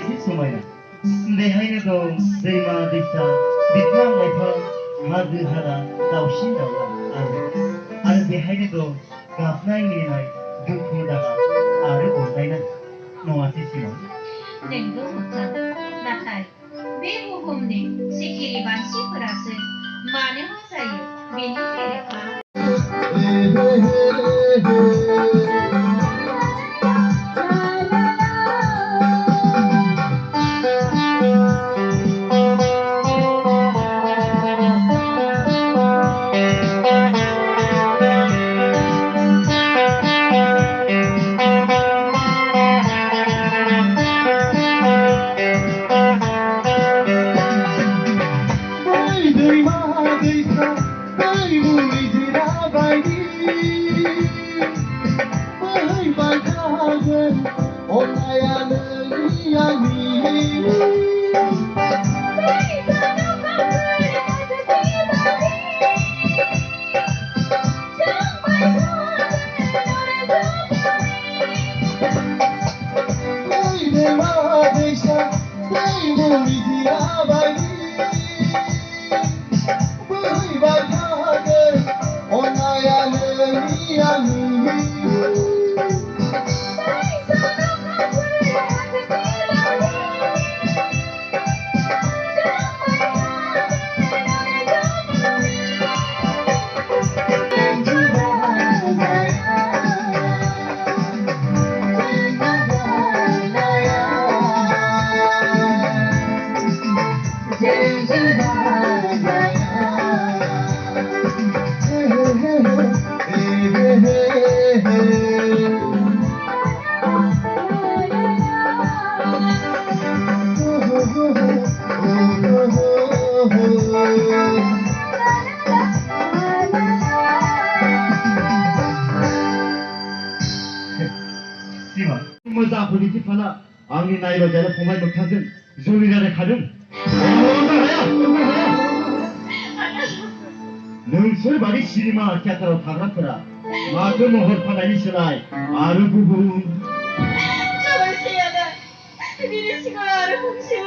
बेसे समायना बेहायनो दं दैमा दैसा बिफां लाइफां हाजो हाला दाउसिन दाउला आरो बेहायनो दं गाबनाय मिनिनाय दुखु दाहा आरो अनलायनाय नङासै सिमां नोंगौ मोगथां नाथाय बे बुहुमनि सिखिरि मानसिफोरासो मानो मा जायो बेनि बेरेखा मोजां politiki fana आंनि नायबाय जानो फंबाय मोगथांजों जुलि जालायखादों नोंसोर बादि सिनेमा थियेटाराव थाग्राफोरा माथो महर फानायनि सोलाय आरो गुबुन बिनि सिगाङाव आरो फंसे